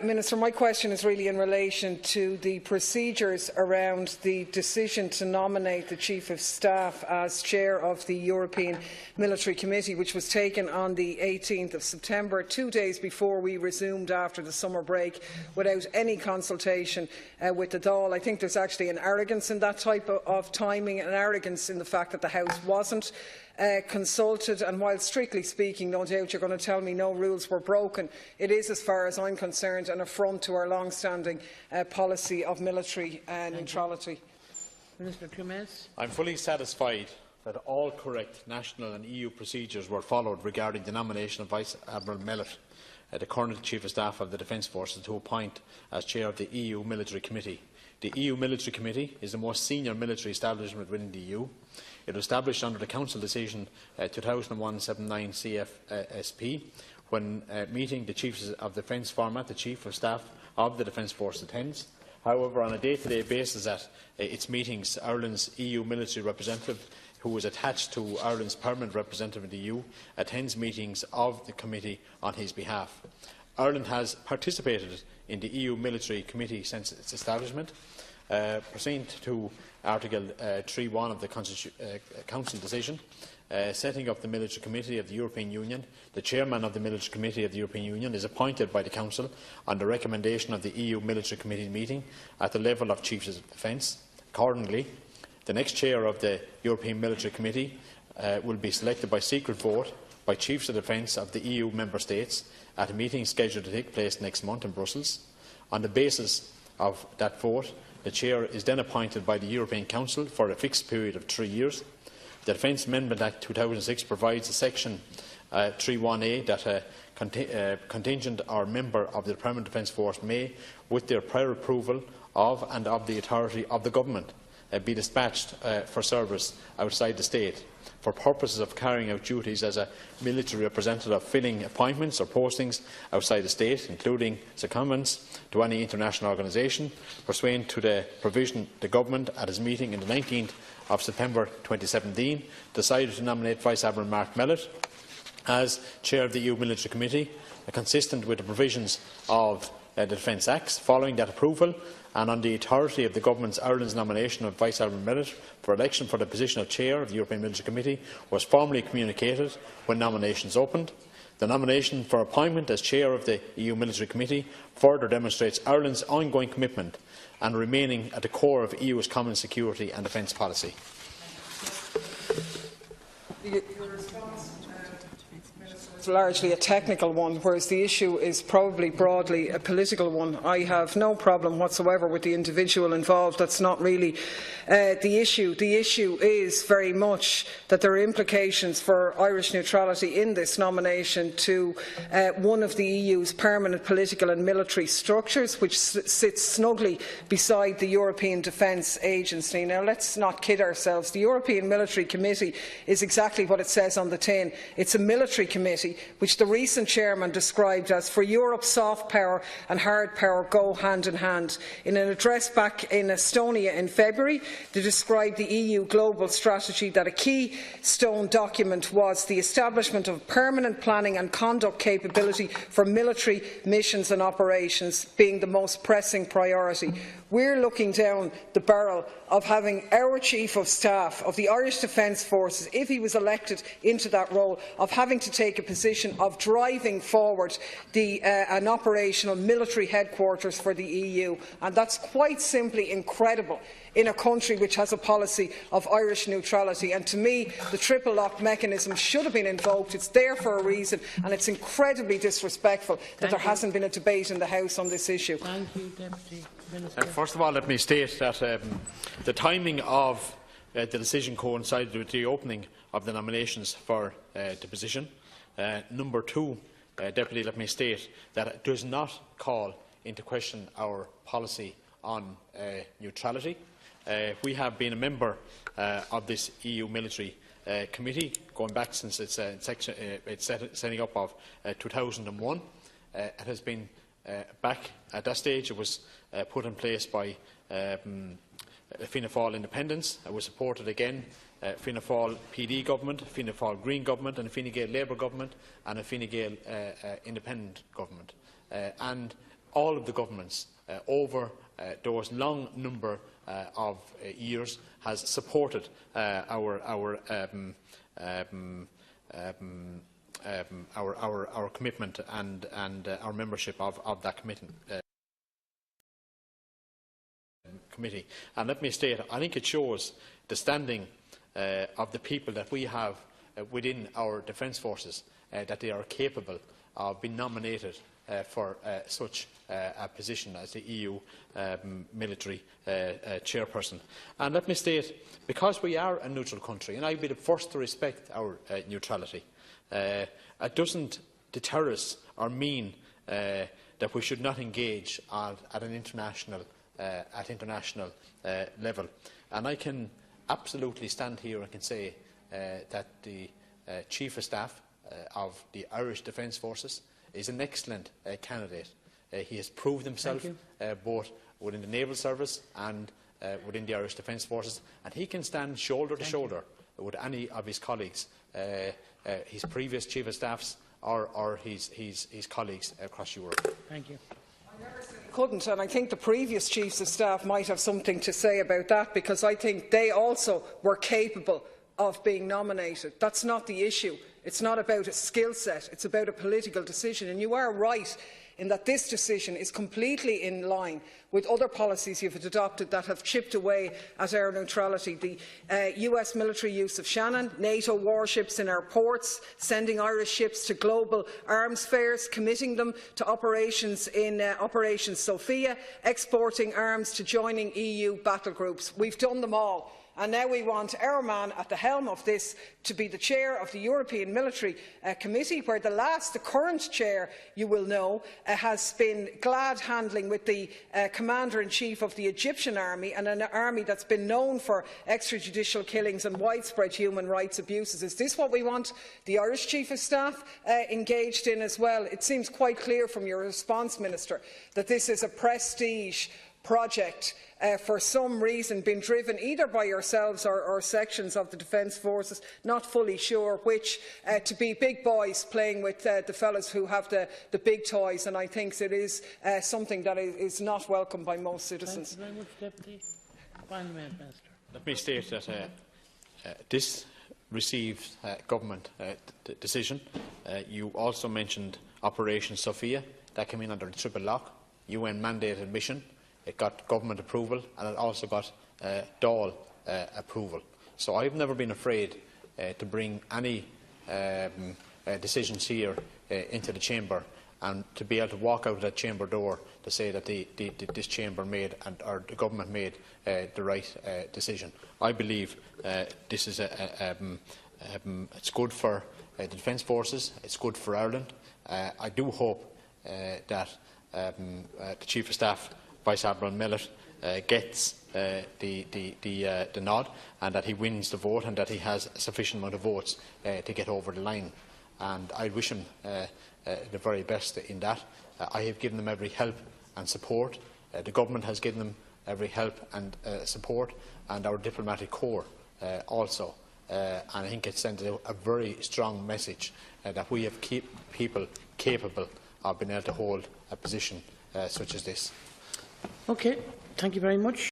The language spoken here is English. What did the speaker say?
Minister, my question is really in relation to the procedures around the decision to nominate the Chief of Staff as Chair of the European Military Committee, which was taken on the 18th of September, 2 days before we resumed after the summer break, without any consultation with the Dáil. I think there's actually an arrogance in that type of timing, an arrogance in the fact that the House wasn't consulted, and while strictly speaking, no doubt you're going to tell me no rules were broken, it is, as far as I'm concerned, an affront to our long-standing policy of military neutrality. Minister Clements. I am fully satisfied that all correct national and EU procedures were followed regarding the nomination of Vice Admiral Mellett, the current Chief of Staff of the Defence Forces, to appoint as Chair of the EU Military Committee. The EU Military Committee is the most senior military establishment within the EU. It was established under the Council Decision 2001/79 CFSP. When meeting the Chiefs of Defence format, the Chief of Staff of the Defence Force attends. However, on a day-to-day basis at its meetings, Ireland's EU military representative, who is attached to Ireland's permanent representative in the EU, attends meetings of the committee on his behalf. Ireland has participated in the EU Military Committee since its establishment. Pursuant to Article 3(1) of the Council Decision, setting up the Military Committee of the European Union, the Chairman of the Military Committee of the European Union is appointed by the Council on the recommendation of the EU Military Committee meeting at the level of Chiefs of Defence. Accordingly, the next Chair of the European Military Committee will be selected by secret vote by Chiefs of Defence of the EU Member States at a meeting scheduled to take place next month in Brussels. On the basis of that vote, the Chair is then appointed by the European Council for a fixed period of 3 years. The Defence Amendment Act 2006 provides a section 3(1)A that a contingent or member of the Permanent Defence Force may, with their prior approval of and of the authority of the Government, be dispatched for service outside the state for purposes of carrying out duties as a military representative, filling appointments or postings outside the state, including secondments to any international organisation, pursuant to the provision the Government, at its meeting on the 19th of September 2017, decided to nominate Vice Admiral Mark Mellett as Chair of the EU Military Committee, consistent with the provisions of the Defence Acts. Following that approval, and on the authority of the Government's, Ireland's nomination of Vice Admiral Mellett for election for the position of Chair of the European Military Committee was formally communicated when nominations opened. The nomination for appointment as Chair of the EU Military Committee further demonstrates Ireland's ongoing commitment and remaining at the core of the EU's common security and defence policy. It's largely a technical one, whereas the issue is probably broadly a political one. I have no problem whatsoever with the individual involved. That's not really the issue. The issue is very much that there are implications for Irish neutrality in this nomination to one of the EU's permanent political and military structures, which sits snugly beside the European Defence Agency. Now, let's not kid ourselves. The European Military Committee is exactly what it says on the tin. It's a military committee, which the recent chairman described as "for Europe, soft power and hard power go hand in hand." In an address back in Estonia in February, they described the EU global strategy that a keystone document was the establishment of permanent planning and conduct capability for military missions and operations being the most pressing priority. We're looking down the barrel of having our Chief of Staff of the Irish Defence Forces, if he was elected into that role, of having to take a position of driving forward an operational military headquarters for the EU. And that's quite simply incredible in a country which has a policy of Irish neutrality. And to me, the triple lock mechanism should have been invoked. It's there for a reason, and it's incredibly disrespectful that there hasn't been a debate in the House on this issue. Thank you, Deputy Minister. First of all, let me state that the timing of the decision coincided with the opening of the nominations for the position. Number two, Deputy, let me state that it does not call into question our policy on neutrality. We have been a member of this EU Military Committee going back since its setting up of 2001. It has been back at that stage. It was put in place by Fianna Fáil Independence. It was supported again Fianna Fáil PD government, Fianna Fáil Green government, and a Fine Gael Labour government, and a Fine Gael Independent government. and all of the governments over those long number of years has supported our commitment and our membership of that committee. And let me state, I think it shows the standing of the people that we have within our defence forces, that they are capable of being nominated for such a position as the EU military chairperson. And let me state, because we are a neutral country, and I would be the first to respect our neutrality, it doesn't deter us or mean that we should not engage at an international level. And I can absolutely stand here and can say that the Chief of Staff of the Irish Defence Forces is an excellent candidate. He has proved himself both within the Naval Service and within the Irish Defence Forces, and he can stand shoulder to shoulder with any of his colleagues, his previous Chief of Staffs or his colleagues across Europe. Thank you. Couldn't, and I think the previous Chiefs of Staff might have something to say about that, because I think they also were capable of being nominated. That's not the issue. It's not about a skill set, it's about a political decision. And you are right in that this decision is completely in line with other policies you have adopted that have chipped away at our neutrality. The US military use of Shannon, NATO warships in our ports, sending Irish ships to global arms fairs, committing them to operations in Operation Sophia, exporting arms to joining EU battle groups. We've done them all. And now we want our man at the helm of this to be the chair of the European Military Committee, where the current chair, you will know, has been glad handling with the Commander-in-Chief of the Egyptian army, and an army that's been known for extrajudicial killings and widespread human rights abuses. Is this what we want the Irish Chief of Staff engaged in as well? It seems quite clear from your response, Minister, that this is a prestige project for some reason being driven either by yourselves or sections of the Defence Forces, not fully sure which, to be big boys playing with the fellows who have the big toys, and I think it is something that is not welcome by most citizens. Thank you very much, Deputy. Final minute, Minister. Let me state that this received government decision. You also mentioned Operation Sophia. That came in under the triple lock, UN mandated mission. It got government approval, and it also got Dáil approval. So I've never been afraid to bring any decisions here into the chamber, and to be able to walk out of that chamber door to say that this chamber made or the government made the right decision. I believe this is it's good for the Defence Forces. It's good for Ireland. I do hope that the Chief of Staff, Vice Admiral Mellett, gets the nod, and that he wins the vote, and that he has a sufficient amount of votes to get over the line. And I wish him the very best in that. I have given them every help and support. The government has given them every help and support, and our diplomatic corps also. And I think it sends a very strong message that we have people capable of being able to hold a position such as this. Okay, thank you very much.